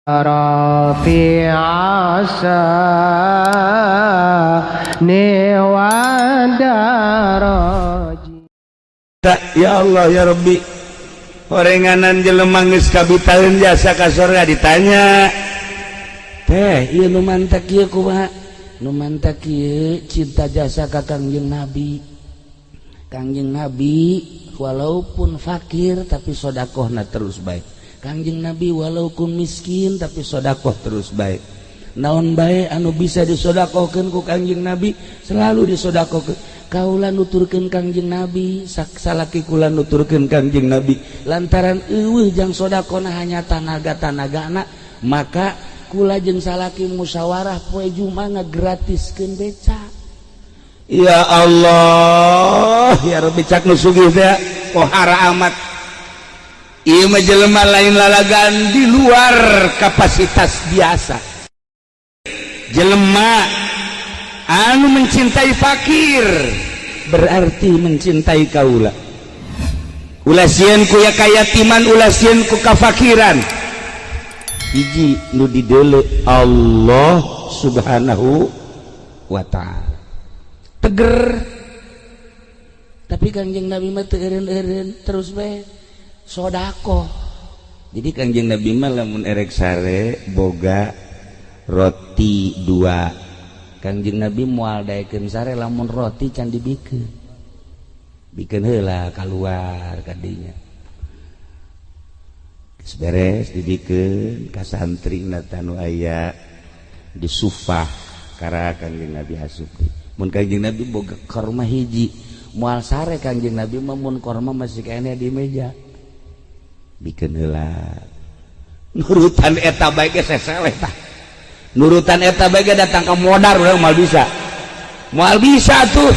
Rafi asa newadaraji. Ya Allah ya Rabbi, horenganan jelema geus kabitaeun jasa ka surga ditanya teh ieu nu mantak ieu kumaha? Nu mantak ieu cinta jasa ka Kangjeng Nabi. Kangjeng Nabi walaupun fakir tapi sedekahna terus baik. Kangjeng Nabi walaupun miskin tapi sedekah terus baik. Naon bae anu bisa disedekahkeun ku Kangjeng Nabi selalu disedekahkeun. Kaula nuturkeun Kangjeng Nabi, salaki kula nuturkeun Kangjeng Nabi. Lantaran eueuh jang sedekahna hanya tanaga-tanagana, maka kula jeung salaki musyawarah poe Jumat ngagratiskeun beca. Ya Allah, ya Rabbi cak nu sugih teh pohara amat. Ieu mah jelema lain lalagaan di luar kapasitas biasa. Jelema anu mencintai fakir berarti mencintai kaula. Ulah sieun ku ya kayatiman, ulah sieun ku kafakiran. Hiji nu dideuleu Allah Subhanahu wa taala. Teger. Tapi Kangjeng Nabi mah teu eureun-eureun terus bae sodako. Jadi Kangjeng Nabi mah lamun erek sare boga roti 2, Kangjeng Nabi moal daekeun sare lamun roti can dibikeun, bikeun heula kaluar ka dinya, geus beres dibikeun ka santrina tanu aya di sufah kara Kangjeng Nabi hasupi. Mun Kangjeng Nabi boga korma hiji moal sare Kangjeng Nabi mah mun korma masih kene di meja bikin heula. Nurutan eta bae ge seseleh tah. Nurutan eta bae ge datang ka modar urang moal bisa. Moal bisa tuh.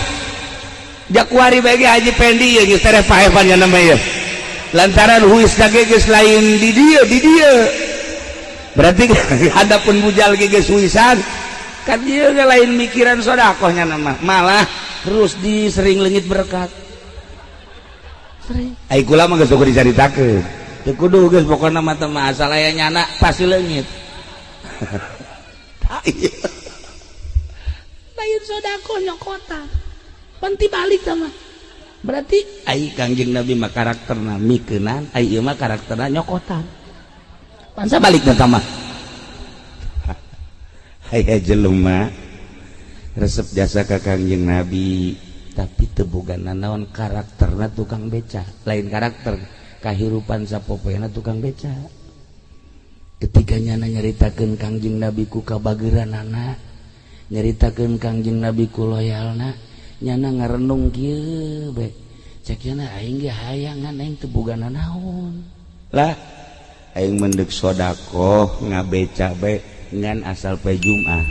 Jakuari bae ge Haji Pendi ye geus tere paevan nya nama ye. Lantaran huisna ge geus lain di dieu, di dieu. Berarti hadapun bujal ge geus huisan. Kan ieu ge lain mikiran sedekah nya nama. Malah terus disering leungit berkat. Sering. Ai kula mah geus kudu dicaritakeun. Teu kudu geus pokona mah teh mah asal aya nyana pasti leungit. Lain sedekah nyokotan. Panti balik sama. Berarti ai Kangjeng Nabi mah karakterna mikeunan, ai ieu mah karakterna nyokotan. Pansa balik teh mah. Aya jelema resep jasa ka Kangjeng Nabi tapi teu boga naon karakterna tukang beca, lain karakter kahirupan sapopoena tukang beca. Ketika nyana nyaritakeun Kangjeng Nabi ku kabageuranana, nyaritakeun Kangjeng Nabi ku loyalna, nyana ngarenung kieu be. Cek nyana aing ge hayangan aing teu boga naon. Lah aing mendek sedekah ngabeca bae ngan asal poe Jumat.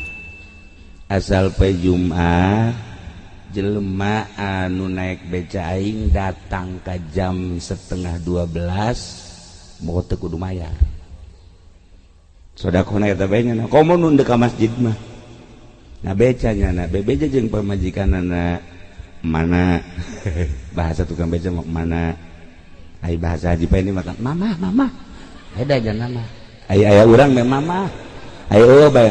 Asal poe Jumat jelema anu naik beca aing datang ka jam 11:30 moga teu kudu mayar. Sedekahna eta bae nya komo nu deuk ka masjid mah. Ngabeca nya na bebeja jeung pamajikanana mana bahasa tukang beca mana ai bahasa Haji Pendi mah mama beda jangan mama ai aya urang mah mama ai eueuh bae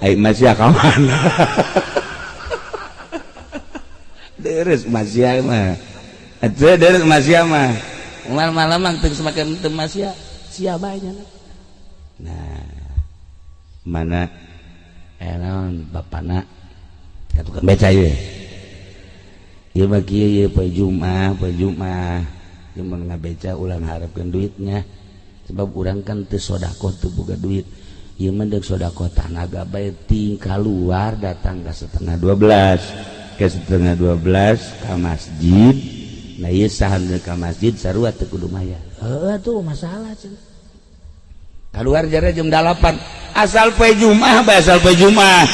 ai masih ka mana. Deres masih mah atuh deres masih mah malam-malam mah teu semakin teu masih sia bae nya. Nah mana naon bapana ka tukang beca ieu ieu mah kieu ieu poe Jumat ieu mun ngabeca ulang harapkeun duitnya sebab urang kan teu sedekah teu boga duit. Ieu mah deuk sedekah tanaga bae ting kaluar datang ka 11:30 ke 11:30 ka masjid. Nah ieu sahan ka masjid sarua teu kudu mayar. Heuh tuh masalah cenah. Kaluar jare jam 8 asal poe Jumat bae asal poe Jumat.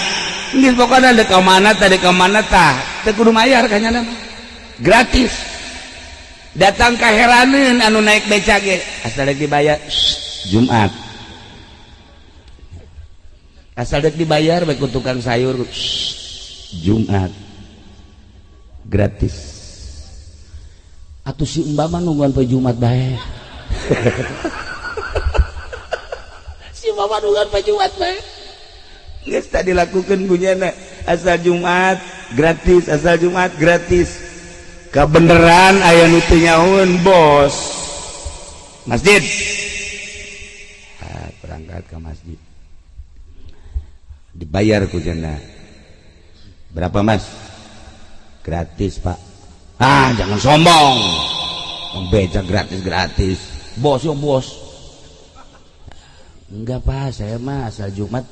Geus pokona deuk ka mana tah teu kudu mayar ka nyana mah. Gratis. Datang ka heraneun anu naik beca ge asal deuk dibayar Jumat. Asal deuk dibayar bae ku tukang sayur Jumat. Gratis. Atuh si mbak mah nungguan poe Jumat bae. Si pamadungan Pak Jumat bae geus tadi lakukeun kunyana asal Jumat gratis asal Jumat gratis kabeneran aya nu teu nyahoeun bos masjid berangkat ke masjid dibayar kunyana berapa mas gratis Pak jangan sombong beca gratis bos yo bos enggak Pak saya mah asal Jumat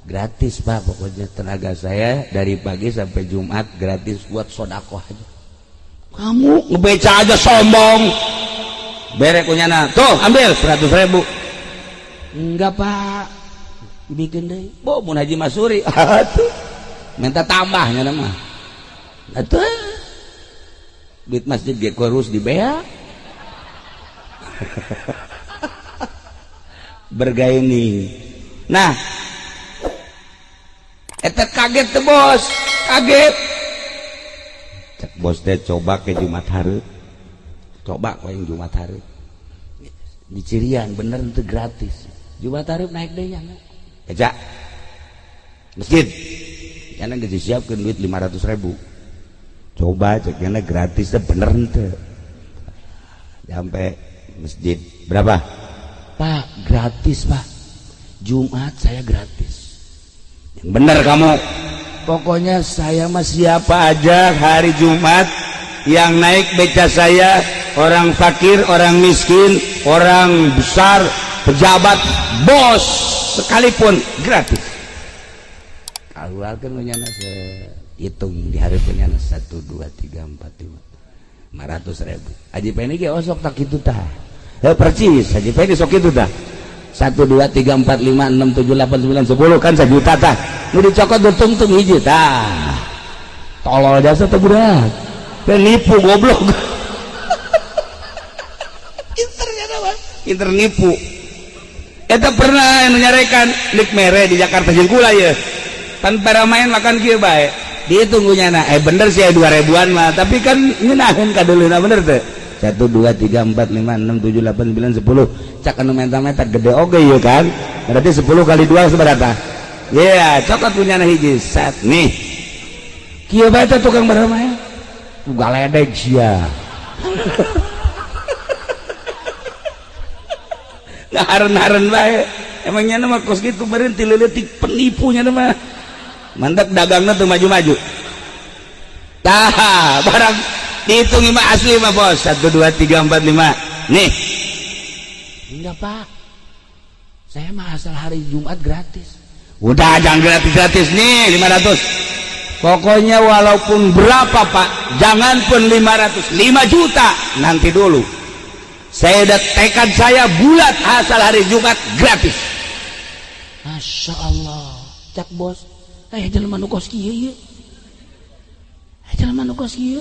gratis Pak pokoknya tenaga saya dari pagi sampai Jumat gratis buat sodakoh aja kamu ngebeca aja sombong berek kunyana tuh ambil 100.000 enggak Pak bikin deh mun Haji Masuri atuh minta tambahnya nama atuh duit masjid ge kurus di bea bergaini nah eta kaget tuh bos kaget cek bos teh coba ke Jumat hari coba kau yang Jumat hari di Cirian bener itu gratis Jumat hari naik deh ya beca masjid yana geus disiapkeun duit 500.000 coba cek yana gratis teh bener ente sampai masjid berapa Pak gratis Pak Jumat saya gratis yang bener kamu pokoknya saya mah siapa aja hari Jumat yang naik beca saya orang fakir orang miskin orang besar pejabat bos sekalipun gratis keluarkan punya hitung di hari punya 1 2 3 4 5 500.000 Haji Peni ge osok tak kitu tah percis Haji Peni sok kitu tah 1 2 3 4 5 6 7 8 9 10 kan 1 juta tah nu dicokot bertungtung hiji tah tolol jasa teh budak penipu goblok pinter nipu eta pernah anu nyarekan lik mere di Jakarta jeung kula ye tanpa ramain makan kieu bae dihitung kunyana bener sih 2.000-an mah tapi kan ngeunaheun kadeulina bener teh 1 2 3 4 5 6 7 8 9 10 cak anu menta-menta gede oge ieu kan berarti 10 kali 2 sabaraha ya cokot kunyana hiji set nih kieu bae teh tukang beramain galedeg sia ngaharen-haren bae emangnya nama kos gitu berhenti leletik penipunya nama mantap dagangnya tuh maju-maju tah barang dihitung mah asli mah bos 1 2 3 4 5 nih enggak Pak saya mah asal hari Jumat gratis udah jangan gratis-gratis nih 500 pokoknya walaupun berapa Pak jangan pun 500 5 juta nanti dulu saya udah tekad saya bulat asal hari Jumat gratis Masya Allah cak bos jelema nu kos kieu ye jelema nu kos kieu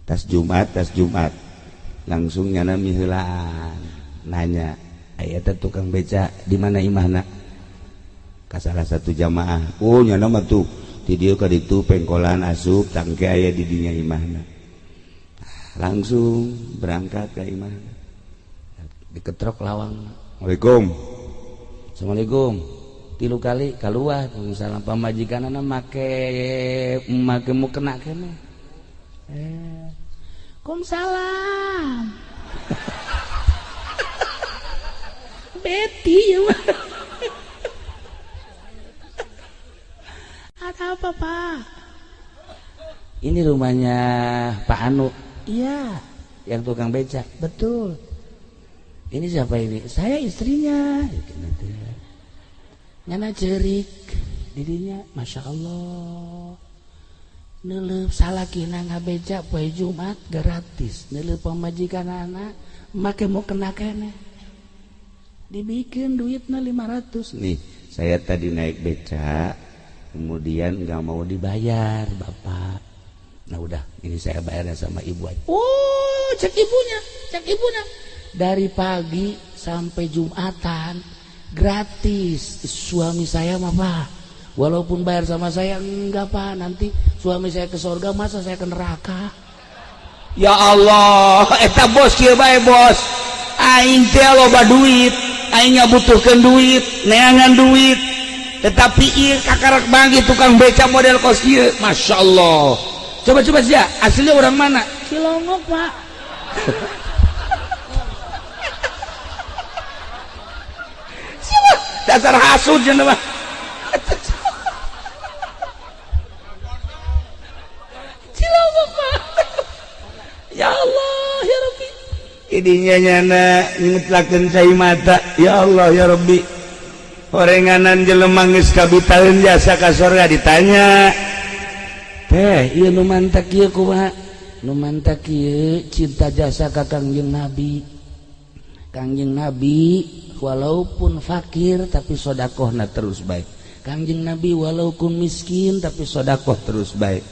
tas Jumat langsung nyana miheulaan nanya aya teh tukang beca di mana imahna ka salah satu jamaah nyana mah tuh di dieu ka ditu pengkolan asup tangke aya di dinya imahna langsung berangkat ke imahna diketrok lawang Assalamualaikum 3 kali keluar misalnya pamajikanana make mau kena kene Waalaikumsalam Betty ya ada apa Pak ini rumahnya Pak Anu iya yang tukang beca betul ini siapa ini saya istrinya nyana cerik dirinya Masya Allah neuleup salakina ngabeca poe Jumat gratis neuleup pamajikan anak make mau kena kene dibikin duitnya 500 nih saya tadi naik beca kemudian nggak mau dibayar Bapak nah udah ini saya bayarnya sama ibu aja cek ibunya dari pagi sampai Jumatan gratis suami saya mah Pak walaupun bayar sama saya enggak Pak nanti suami saya ke surga masa saya ke neraka ya Allah eta bos kieu bae bos aing teh loba duit aing ngabutuhkeun duit neangan duit tetapi ieu kakarak bagi tukang beca model kos ieu masyaallah coba sih aslinya orang mana Cilongok Pak siapa dasar hasud cenah mah Cilongok Pak ya Allah ya Rabbi idinya nyana nyemutlakeun cai mata ya Allah ya Rabbi horenganan jelema geus kabitaeun jasa ka sorga ditanya teh ieu nu mantak ieu kumaha nu mantak ieu cinta jasa ka Kangjeng Nabi walaupun fakir tapi sedekahna terus baik Kangjeng Nabi walaupun miskin tapi sedekah terus baik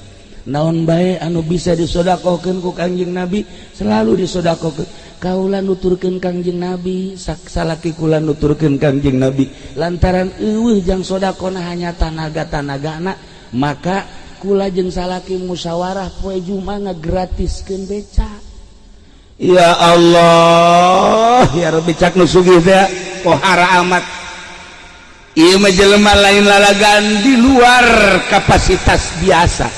naon bae anu bisa disedekahkeun ku Kangjeng Nabi selalu disedekahkeun kaula nuturkeun Kangjeng Nabi salaki kula nuturkeun Kangjeng Nabi lantaran eueuh jang sedekahna hanya tanaga-tanagana maka kula jeung salaki musyawarah poe Jumat ngagratiskeun beca ya Allah ya Rabbi cak nu sugih teh pohara amat ieu mah jelema lain lalagan di luar kapasitas biasa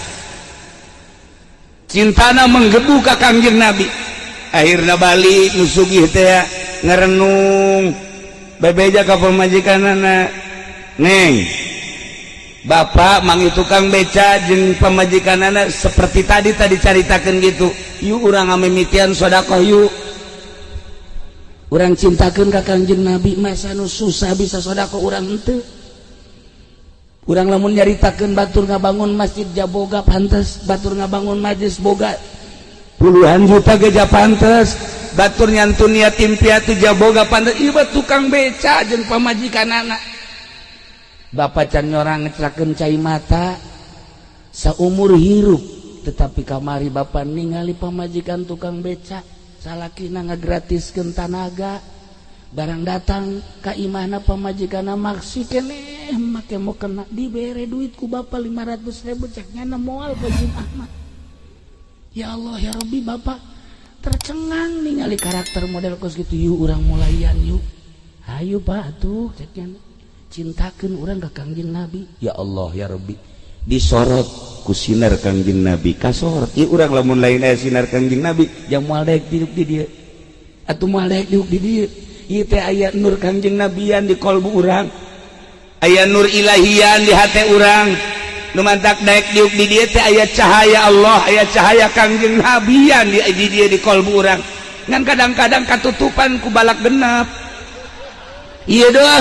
cintana menggebu ka Kangjeng Nabi akhirna balik nu sugih teh ngarenung bebeja ka pamajikanana neng bapak mangi tukang beca jeung pamajikanana seperti tadi caritakeun gitu yuk urang ngamimitian sedekah yuk urang cintakeun ka Kangjeng Nabi masa nu susah bisa sedekah urang henteu urang lamun nyaritakeun batur ngabangun masjid jaboga pantes batur ngabangun majlis boga puluhan juta geja pantes batur nyantun yatim piatu jaboga pantes ieu tukang beca jeung pamajikanana bapak can nyorang ngecrakeun cai mata saumur hirup tetapi kamari bapak ningali pamajikan tukang beca salakina ngagratiskeun tanaga barang datang ka imahna pamajikanna maksi keneh make mau kena dibere duit ku bapak 500.000 cek nyana moal ka Jumat mah ya Allah ya Rabbi bapak tercengang ningali karakter model kos gitu yuk urang mulaian yuk ayo Pak tuh cek nyana cintakeun urang ka Kangjeng Nabi ya Allah ya Rabbi disorot ku sinar Kangjeng Nabi kasorot ieu urang lamun lain aya sinar Kangjeng Nabi jang moal daek diuk di dieu atuh moal daek diuk di dieu ieu teh aya nur Kangjeng Nabian di kolbu urang aya nur ilahian di hate urang nu mantak daek diuk di dieu teh aya cahaya Allah aya cahaya Kangjeng Nabian di dieu di kolbu urang ngan kadang-kadang katutupan ku balak genep iya doang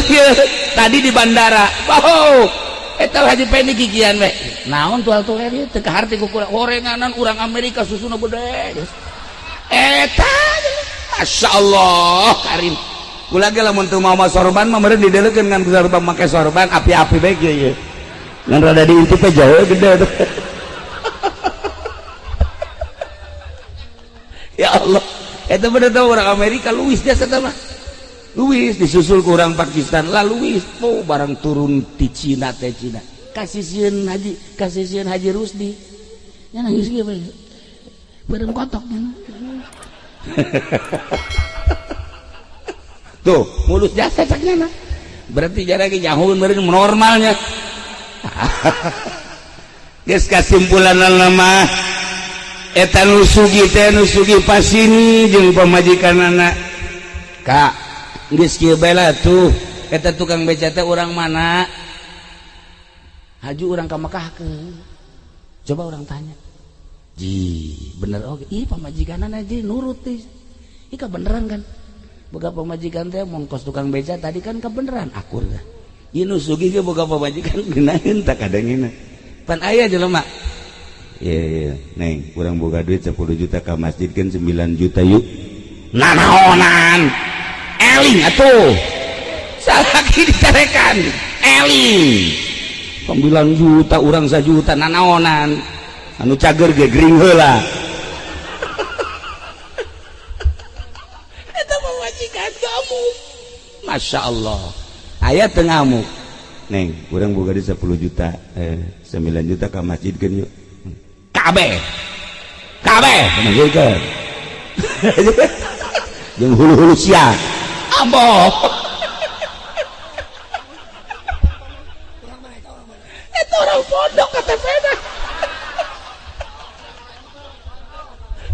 tadi di bandara wow eta Haji Pendi gigian we naon tual-tual ieu teu kaharti ku gorenganan urang Amerika susuna beude eta masyaallah karim kula ge lamun teu mau sorban mah meureun didelekeun ngan sorban make sorban api-api bae ieu ngan rada diintip teh jauh gede ya Allah eta bener teh urang Amerika luwis jasa teh mah luwis disusul ke orang Pakistan lah luwis barang turun di Cina teh Cina kasisieun Haji Rusdi nya nangis ge bareng kotok tuh mulus jasa caknya berarti jarang jauh meureun normalnya geus kasimpulan nama eta nu sugih teh nu sugih pasini jeung pamajikanana Kak geus kieu bae lah tuh eta tukang beca teh urang mana haju urang ka Mekahkeun coba urang tanya ji bener oge ih pamajikanana ji nurut teh ieu beneran kan boga pamajikan teh mongkos tukang beca tadi kan kebeneran akur dah ieu nu sugih ge boga pamajikan geunaheun tak kadangina pan aya jelema iya neng urang boga duit 10 juta ka masjidkeun 9 juta yuk nanaonan eling atuh salaki diterekan eling 9 juta urang 1 juta nanaonan anu cager ge gering heula eta majikan kamu Masya Allah aya teu ngamuk neng urang boga di 10 juta 9 juta ka masjidkeun yuk kabeh masjidkeun jeung hulu-hulu sia amboh Dok KTP dah.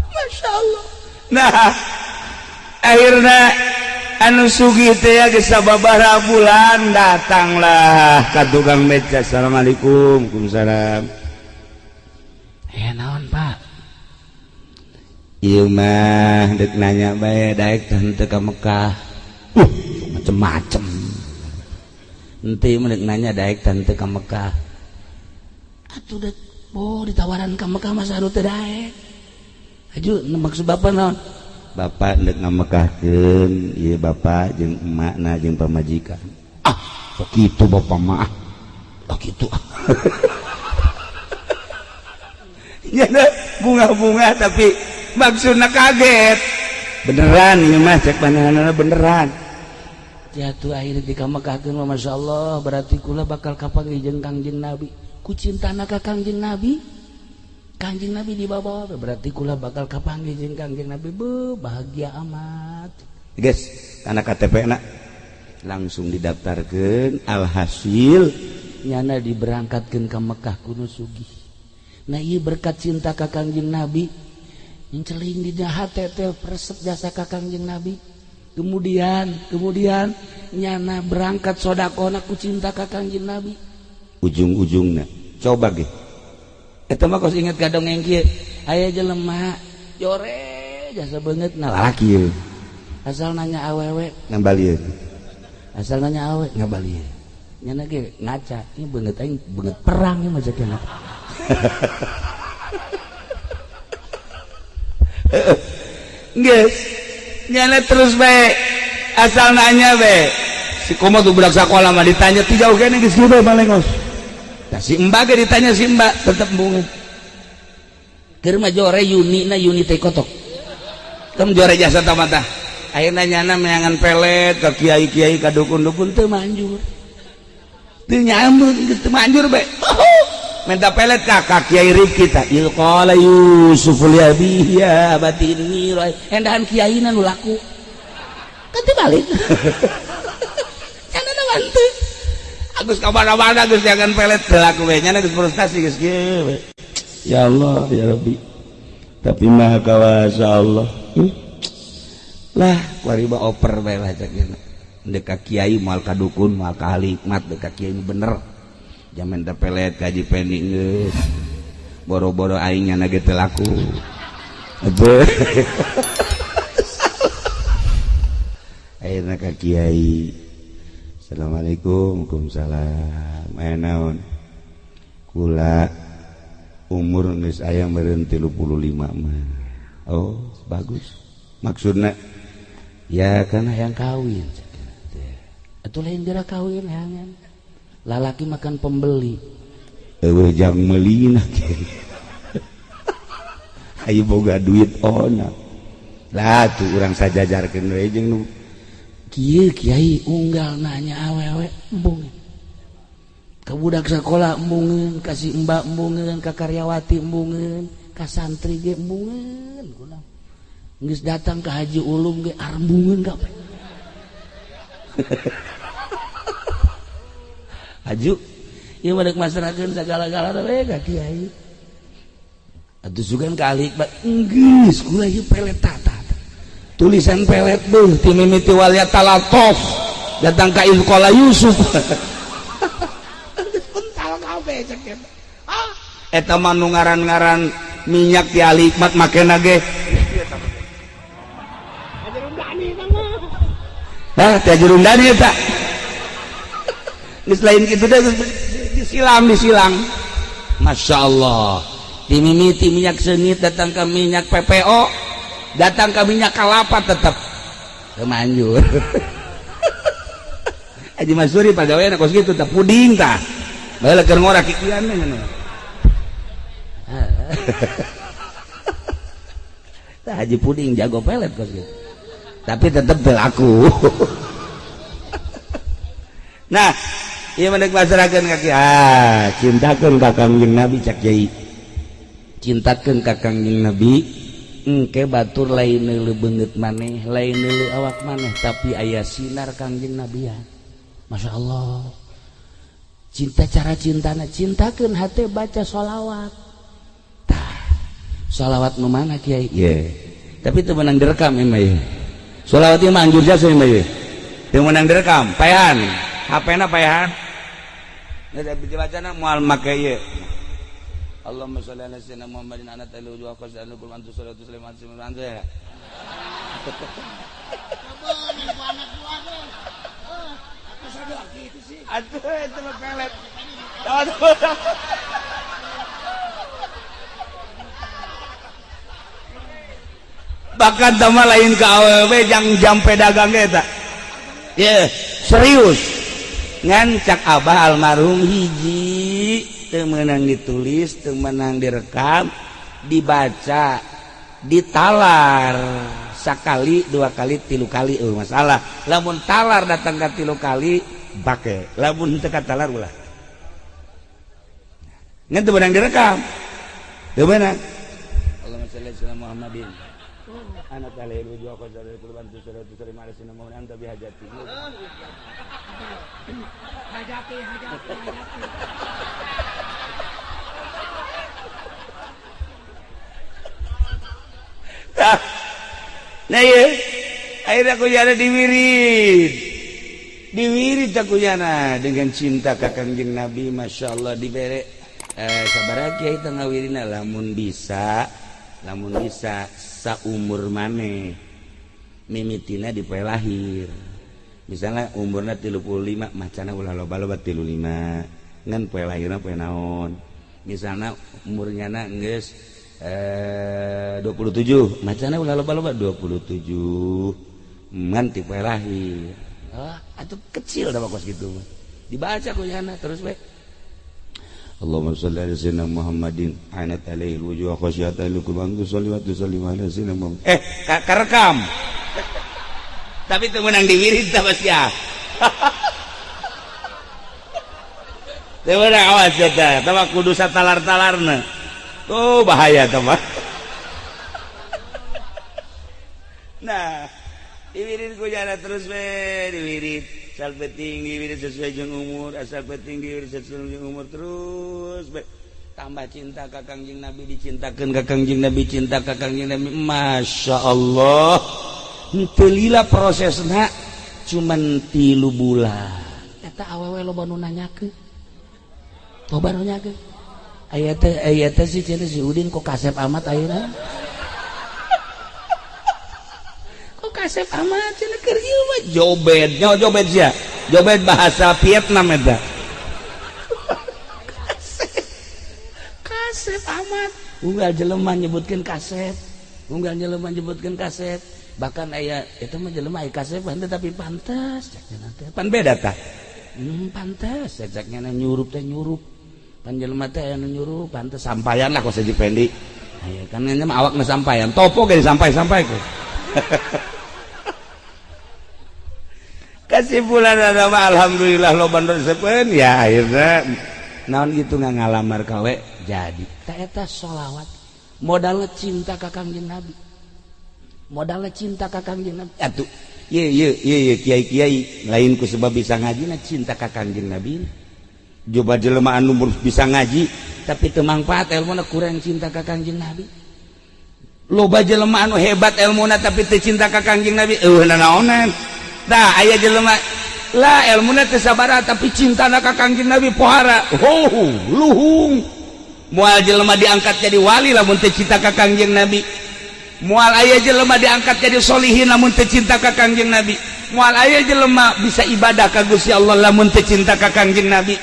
Masya Allah. Nah, akhirnya anu sugih teh ya geus sababaraha bulan datanglah ka tukang beca. Assalamualaikum. Waalaikumsalam. Naon Pak? Ieu mah deuk nanya bae daek teu ka Mekah. Macem-macem. Ente mah deuk nanya daek teu ka Mekah. Atuh deuk ditawaran ka Mekah mah anu teu daek. Aju maksud bapak naon? Bapak hendak ngamekahkeun ieu bapak jeung emakna jeung pamajikan. Sok kitu bapak mah. Sok kitu. Ya bunga-bunga tapi maksudna kaget. Beneran ieu mah cek pandanganna beneran. Jatuh akhirnya di kamekahkeun mah masyaallah berarti kula bakal kapanggih jeung Kangjeng Nabi. Ku cintana ka Kangjeng Nabi. Kanjeng Nabi dibawa berarti kula bakal kapanggih jeung Kanjeng Nabi. Bahagia amat. Guys, kana KTP na langsung didaftarkeun, alhasil nyana diberangkatkeun ka Mekah kudu sugih. Nah ieu berkat cinta ka Kanjeng Nabi nceling di hate teh persep jasa ka Kanjeng Nabi. Kemudian nyana berangkat sodakona ku cinta ka Kanjeng Nabi. Ujung-ujungna coba ge eta mah kos inget ka dongeng kieu aya jelema jore jasa beungeut na lalaki ieu asal nanya awewe ngabalieun asal nanya awewe ngabalieun nyana ge ngaca ieu beungeut aing beungeut perang ieu mah sakena geus nyana terus bae asal nanya bae si komo tuh budak sakola mah ditanya ti jauh kene geus kieu bae malengos. Nah si mbak ge ditanya si mbak tetep bunga keur mah jore Yuni teh kotok tem jore jasa tamata akhirna nyana meangan pelet ka kiai-kiai ka dukun-dukun teu manjur teu nyambung teu manjur bae minta pelet ka kiai Rifki tah il qala Yusuful yabi ya batini endahan kiaina nu laku kan teu balik cenah naon teu Agus kamana-mana Gus jangan pelet belaku we nya geus frustasi geus kieu we. Ya Allah ya Rabbi. Tapi maha kawasa Allah. Lah kuari mah oper bae lah cekeuna. Deuk ka kiai moal ka dukun moal ka ahli hikmat deuk ka kiai bener. Jaman teh pelet kaji pending geus. Boro-boro aing nya ge teu laku. Aduh. Ayeuna ka kiai. Assalamualaikum. Waalaikumsalam. Naon kula umur geus aya meureun 35 mah. Oh bagus maksudna ya kan hayang kawin atuh lain geura kawin hayangan lalaki makan pembeli eueuh jang meulina hayu boga duit ona lah tuh urang sajajarkeun we jeung nu kieu kiai unggal nanya awewe embung ka budak sakola embungeun ka si mbak embungeun ka karyawati embungeun ka santri ge embungeun kunaon geus datang ka haji ulum ge embungeun ka aju ieu mah deuk masrakeun sagala-galana we ka kiai atuh sugan ka ahli hikmat geus kula ieu pelet tata tulisan pelet beuh ti mimiti waliyat talatof datang ka ilqala Yusuf kuntal kabeh cek eta mah nu ngaran-ngaran minyak ti ahli hikmat makena ge teh jerundani eta geus lain kitu teh disilang Masya Allah ti mimiti minyak seunit datang ka minyak PPO datang ke minyak kelapa tetap kemanjur Haji Masuri pada we kos gitu teh puding tah bae keur ngora kikian nya tah Haji puding jago pelet kos gitu tapi tetap berlaku nah ieu mah masarakeun ka kiai cintakeun ka Kangjeng Nabi cak Kiai cintakeun ka Kangjeng Nabi engke batur lain neuleuh beungeut maneh lain neuleuh awak maneh tapi aya sinar Kangjeng Nabi ya Masya Allah cinta cara cintana cintakeun hate baca sholawat. Tah sholawat nu mana kiai? Tapi teu meunang direkam ieu mah ye. Sholawat ieu mah anjur jasa ieu mah ye. Teu meunang direkam, paehan. HP-na paehan. Da dibacana moal make ieu. Allahumma sholli ala sayyidina Muhammadin ana talu wa qasanu kul antu salatu sulaiman siman ya. Atuh itu mah pelet. Bahkan tama lain ke awewe jam pedagang eta. Serius. Ngan cak abah almarhum hiji teu meunang ditulis, teu meunang direkam, dibaca, ditalar sakali, 2 kali, 3 kali masalah. Lamun talar datang ka 3 kali bake, lamun teu katalar ulah. Ngan teu meunang direkam. Teu meunang. Allahumma shalli ala Muhammadin. Anak alaihi wa sallam qurban tusalatu terima kasih namun anta bihajati. Hajati. Nah ya, akhirnya aku jana diwirid aku jana dengan cinta ka Kangjeng Nabi, masya Allah dibere sabaraha kiai tengah wirina lamun bisa saumur maneh mimitina dipoe lahir. Misalnya umurna 35 macana ulah loba-loba 35 ngan poe lahirna poe naon. Misalnya umurnya geus 27 macana ulah loba-loba 27 ngan ti poe lahir. Atuh kecil dah kos gitu. Dibaca kuliahna terus bae. Allahumma shalli ala sayyidina Muhammadin anat alaihi wujuh khasyata lukuman tusalli wa tusallim ala sayyidina Muhammad. Karekam. Tapi teu meunang diwirid tah pasti ah. Teu meunang awas eta, tah kudu satalar-talarna. Oh bahaya tah mah. Nah, diwirid ku jana terus we diwirid. Asal penting diwirid sesuai jeung umur, asal penting diwirid sesuai jeung umur terus be. Tambah cinta ka Kangjeng Nabi, dicintakeun ka Kangjeng Nabi, cinta ka Kangjeng Nabi. Masya Allah. Teu lila prosesna cuman 3 bulan. Eta awewe loba nu nanyakeun. Loba nu nanyakeun. Aya teh si cenah si Udin kok kasep amat ayeuna. Kasep amat cenah keur ieu mah joget sia. Joget bahasa Vietnam eta. Kasep amat. Unggal jelema nyebutkeun kasep. Bahkan aya eta mah jelema aya kasep tapi pantes cakna teh. Pan beda tah. Pantes cakna nyurup teh nyurup. Pan jelema teh aya nu nyurup pantes sampaian lah kok saji pendi. Aya kan nya mah awakna sampaian. Topo ge sampai-sampai ku. Kesimpulan adalah alhamdulillah loba resepkeun ya akhirnya naon gitu ngalamar kawe jadi. Ta eta sholawat modal cinta ka Kangjeng Nabi. Atuh ye kiai lain ku sebab bisa ngaji na cinta ka Kangjeng Nabi. Coba jelema anu bisa ngaji tapi teu mangpaat elmuna kurang cinta ka Kangjeng Nabi. Loba jelema anu hebat elmuna tapi teu cinta ka Kangjeng Nabi. Naonan. Tah aya jelema lah elmuna teu sabaraha tapi cintana ka Kangjeng Nabi pohara. Luhung. Moal jelema diangkat jadi wali lamun teu cinta ka Kangjeng Nabi. Moal aya jelema diangkat jadi solihin lamun teu cinta ka Kangjeng Nabi. Moal aya jelema bisa ibadah ka Gusti Allah lamun teu cinta ka Kangjeng Nabi.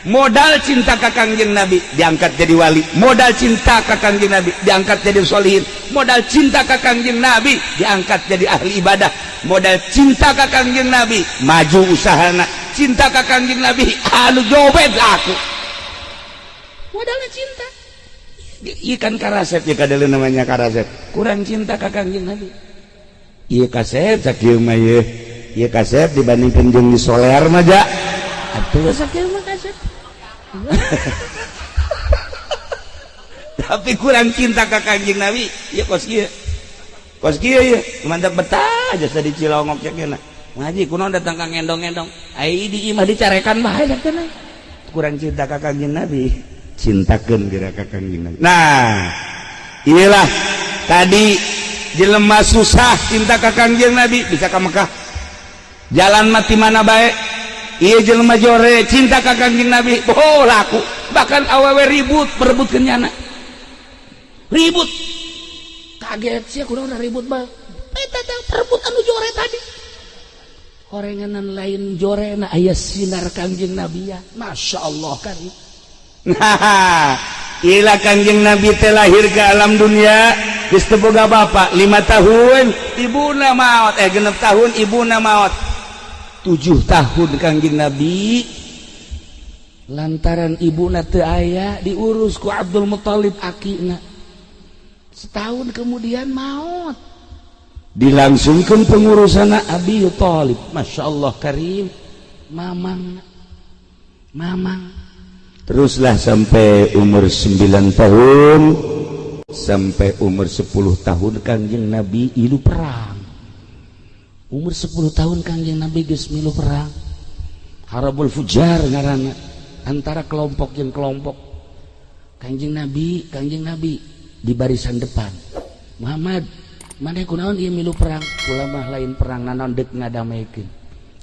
Modal cinta ka Kangjeng Nabi diangkat jadi wali, modal cinta ka Kangjeng Nabi diangkat jadi solihin, modal cinta ka Kangjeng Nabi diangkat jadi ahli ibadah, modal cinta ka Kangjeng Nabi maju usahana, cinta ka Kangjeng Nabi anu joget aku modalnya cinta. Ikan karasep ya kadele namanya karasep, kurang cinta ka Kangjeng Nabi. Iya kasep sakieu mah ye, iya kasep dibandingkeun jeung di solear mah ja atuh sakieu mah kasep. Tapi kurang cinta ka Kangjeng Nabi ya kos kieu ya mantap betah aja di Cilongok cekna ngaji kunaon datang ka ngendong-ngendong ai di imah dicarekan bae dah kana kurang cinta ka Kangjeng Nabi, cintakeun geura ka Kangjeng Nabi. Nah, inilah tadi jelema susah cinta ka Kangjeng Nabi bisa ka Mekah. Jalan mati mana bae. Ieu jelema jore cinta ka Kangjeng Nabi, oh laku. Bahkan awewe ribut perebutkeun nyana. Ribut. Kaget sia kunaon ribut bae. Eta teh perebut anu jore tadi. Horenganan lain jorena aya sinar Kangjeng Nabi ya. Masya Allah kan. Nah, ila Kangjeng Nabi teh lahir ke alam dunia geus teu boga bapa 5 tahun ibuna maot 6 tahun ibuna maot 7 tahun Kangjeng Nabi lantaran ibuna teu aya diurus ku Abdul Muthalib akina. Setahun kemudian maot dilangsungkan pengurusan Abi Thalib. Masya Allah karim. Mamang teruslah sampai umur 9 tahun sampai umur 10 tahun Kangjeng Nabi ilu perang. Umur 10 tahun Kangjeng Nabi geus milu perang. Harabul Fujar ngaranna, antara kelompok jeung kelompok. Kangjeng Nabi di barisan depan. Muhammad, maneh kunaon ieu milu perang? Kula mah lain perang naon deuk ngadamekeun.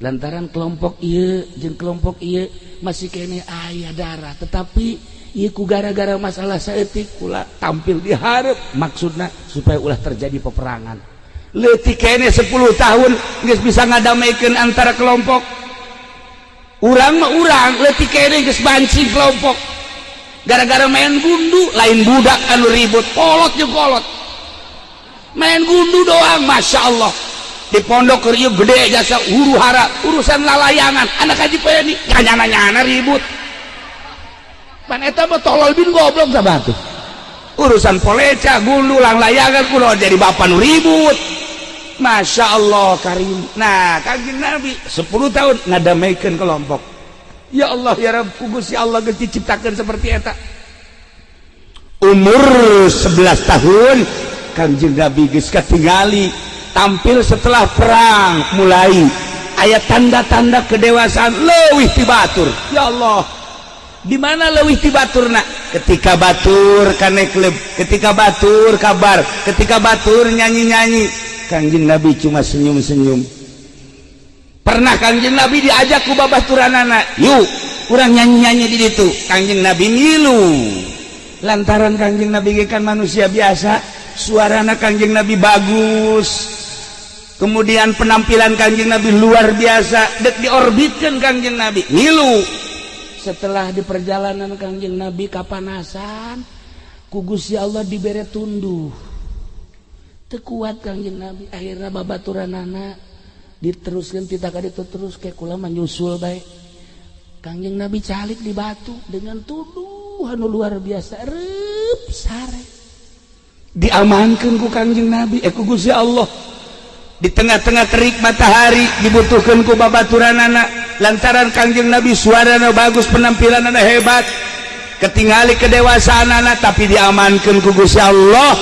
Lantaran kelompok ieu jeung kelompok ieu masih kene aya darah, tetapi ieu ku gara-gara masalah saeutik kula tampil di hareup, maksudna supaya ulah terjadi peperangan. Leutik kene 10 tahun geus bisa ngadamekeun antara kelompok. Urang mah urang leutik kene geus banci kelompok. Gara-gara main gundu lain budak anu ribut, kolot jeung kolot. Main gundu doang, Masya Allah. Di pondok keur ieu gede jasa huru hara urusan lalayangan anak haji peni nyana-nyana ribut. Pan eta mah tolol bin goblok sabatu. Urusan poleca gundu layangan kudu jadi bapak nu ribut. Masya Allah karim. Nah, Kangjeng Nabi 10 tahun ngadamekeun kelompok. Ya Allah ya Rabb, Gusti Allah geus diciptakeun seperti eta. Umur 11 tahun Kangjeng Nabi geus katingali tampil setelah perang mulai ayat tanda-tanda kedewasaan leuwih ti batur. Ya Allah, di mana leuwih ti baturna? Ketika batur kanekleb, ketika batur kabar, ketika batur nyanyi-nyanyi, Kangjeng Nabi cuma senyum-senyum. Pernah Kangjeng Nabi diajak ku babaturanana, yuk urang nyanyi-nyanyi di ditu. Kangjeng Nabi ngilu. Lantaran Kangjeng Nabi kan manusia biasa, suarana Kangjeng Nabi bagus. Kemudian penampilan Kangjeng Nabi luar biasa, dek diorbitkan Kangjeng Nabi ngilu. Setelah di perjalanan Kangjeng Nabi kapanasan ku Gusti Allah dibere tunduh teu kuat Kangjeng Nabi, akhirnya babaturanana diteruskan tidak ada terus kayak kula menyusul baik. Kangjeng Nabi calik di batu dengan tuduhan luar biasa, rep sare diamankan ku Kangjeng Nabi ku Gusti Allah. Di tengah-tengah terik matahari dibutuhkan ku babaturanana lantaran Kangjeng Nabi suarana bagus, penampilanana hebat, ketingali kedewasaanana, tapi diamankan ku Gusti Allah.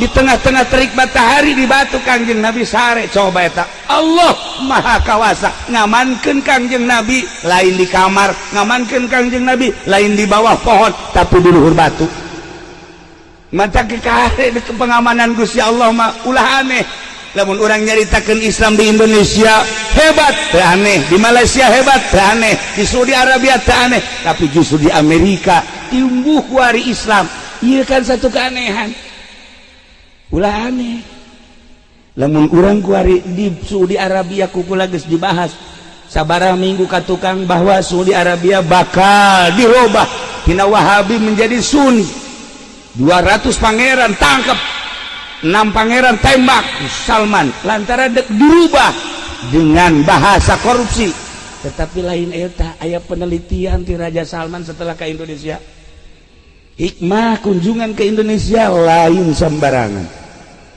Di tengah-tengah terik matahari di batu Kangjeng Nabi sare. Coba eta Allah Maha Kawasa ngamankeun Kangjeng Nabi lain di kamar, ngamankeun Kangjeng Nabi lain di bawah pohon, tapi di luhur batu. Mata kekare pengamanan Gusti Allah mah ulah aneh. Lamun orang nyaritakeun Islam di Indonesia hebat, teu aneh. Di Malaysia hebat, teu aneh. Di Saudi Arabia teu aneh. Tapi justru di Amerika tumbuh wari Islam. Ieu kan satu keanehan. Ulah aneh. Lamun urang kuari di Saudi Arabia kukula geus dibahas sabaraha minggu ka tukang bahwa Saudi Arabia bakal dirubah tina Wahabi menjadi Sunni. 200 pangeran tangkap, 6 pangeran tembak Salman lantaran dirubah dengan bahasa korupsi. Tetapi lain eta aya penelitian ti Raja Salman setelah ke Indonesia. Hikmah kunjungan ke Indonesia lain sembarangan.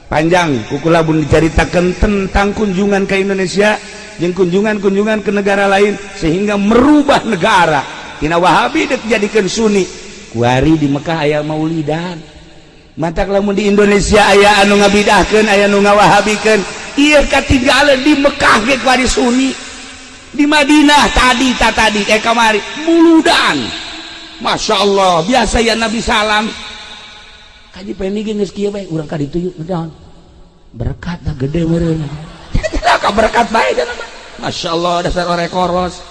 Panjang kukula bun diceritakan tentang kunjungan ke Indonesia dan kunjungan-kunjungan ke negara lain sehingga merubah negara. Tina Wahabi dek jadikan Sunni. Kuari di Mekah aya maulidan. Matak lamun di Indonesia aya anu ngabidahkeun, aya anu ngawahabikeun. Ieu katinggalan di Mekah ge kuari Sunni. di Madinah tadi kamari muludan. Masya Allah biasa ya Nabi salam kaji pengen geus kieu bae urang ka ditu yuk naon berkat dah gede meureun ka berkat bae cenah mah Masya Allah dasar orek koros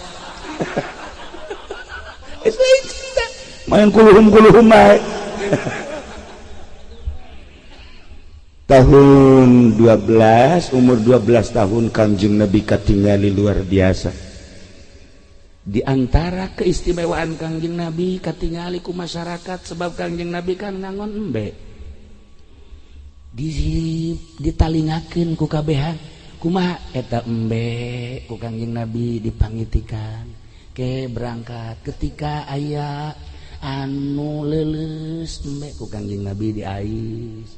main kuluhum bae tahun 12 umur 12 tahun Kangjeng Nabi katingali luar biasa. Di antara keistimewaan Kangjeng Nabi katingali ku masyarakat sebab Kangjeng Nabi kan ngangon embe ditalingakeun ku kabehan kumaha eta embe ku Kangjeng Nabi dipangitikan ke berangkat ketika aya anu leuleus embe ku Kangjeng Nabi diais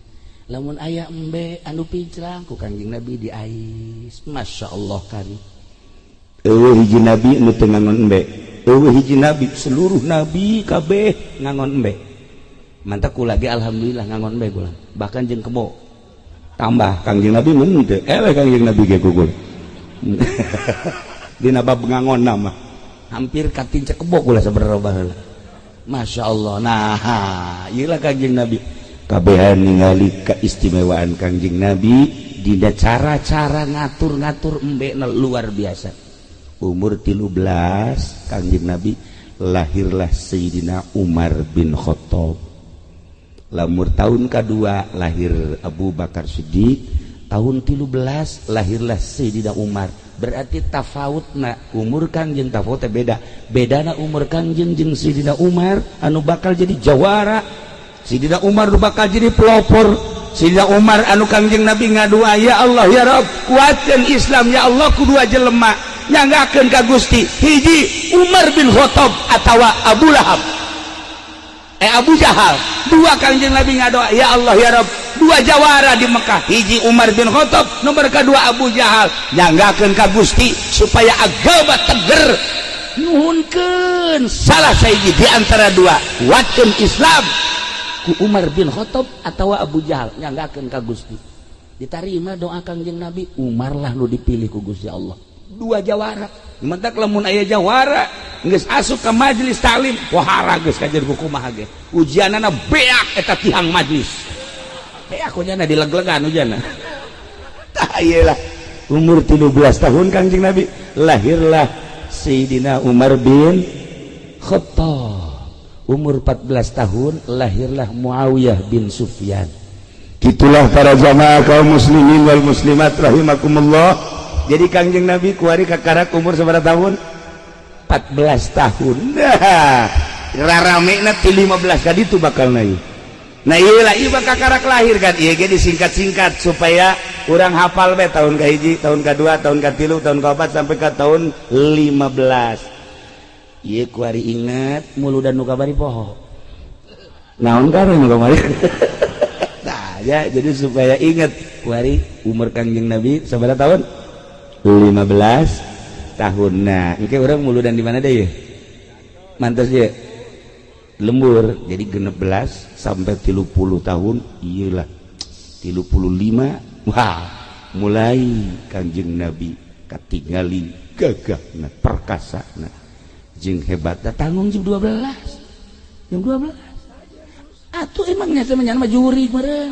lamun aya embe anu pincrang ku Kangjeng Nabi diais. Masya Allah kan hiji nabi anu teu ngangon embe hiji nabi seluruh nabi kabeh ngangon embe mantap kula ge alhamdulillah ngangon embe kula bahkan jeung kebo tambah Kangjeng Nabi mun teu Kangjeng Nabi ge kugul dina bab ngangon nama hampir katinca kebo kula sabaraha baheula. Masya Allah. Nah ieu lah Kangjeng Nabi kabehan ningali keistimewaan Kangjeng Nabi dina cara-cara ngatur-ngatur embe luar biasa. Umur 13 Kangjeng Nabi lahirlah Sayyidina Umar bin Khattab. Lamur tahun kedua lahir Abu Bakar Siddiq. Tahun 13 lahirlah Sayyidina Umar. Berarti tafawutna umur Kangjeng tafawutnya beda. Bedana umur Kangjeng jeung Sayyidina Umar anu bakal jadi jawara. Sayyidina Umar anu bakal jadi pelopor. Sayyidina Umar anu Kangjeng Nabi ngadua ya Allah ya Rabb kuatkeun Islam ya Allah kudu jelema nyanggakeun ka Gusti hiji Umar bin Khattab atawa Abu Lahab Abu Jahal. Dua Kangjeng Nabi ngadoa ya Allah ya Rabb dua jawara di Mekah hiji Umar bin Khattab nomor kedua Abu Jahal nyanggakeun ka Gusti supaya agama teger nuhunkeun salah sahiji di antara dua kuatkeun Islam ku Umar bin Khattab atawa Abu Jahal nyanggakeun ka Gusti ditarima doa Kangjeng Nabi Umar lah nu dipilih ku Gusti Allah. Dua jawara mentak lamun aya jawara geus asup ka majelis taklim wahara geus kajer kumaha ge ujianana beak eta tihang majelis beak ujana dileg-legan ujana tah ieu lah umur 13 tahun Kangjeng Nabi lahirlah Sayyidina Umar bin Khattab. Umur 14 tahun lahirlah Muawiyah bin Sufyan. Gitulah para jamaah kaum muslimin wal muslimat rahimakumullah. Jadi Kangjeng Nabi kuari kakarak umur seberapa tahun? 14 tahun. Nah, raramena ti 15 kali itu bakal naik. Nah iyalah ieu kakarak lahir kan ieu ge disingkat-singkat supaya urang hafal be tahun kahiji, tahun kedua, tahun katilu, tahun kaopat sampai ke tahun 15. Ieu kuari ingat muludan nu kabari poho. Naon kare nu kamari? Tah ya jadi supaya ingat kuari umur Kangjeng Nabi sabaraha tahun? 15 tahun. Nah engke urang muludan di mana deh ya mantos ya lembur jadi 16 sampai 30 tahun iyalah 35 wah mulai Kangjeng Nabi katingali gagahna perkasana jeung hebatna tanggung jam 12 atuh emangnya semenyan mah juri meureun.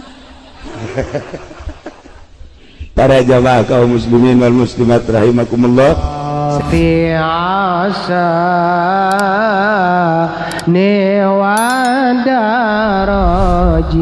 Para jamaah kaum muslimin wal muslimat rahimakumullah fi asa ne wa daraji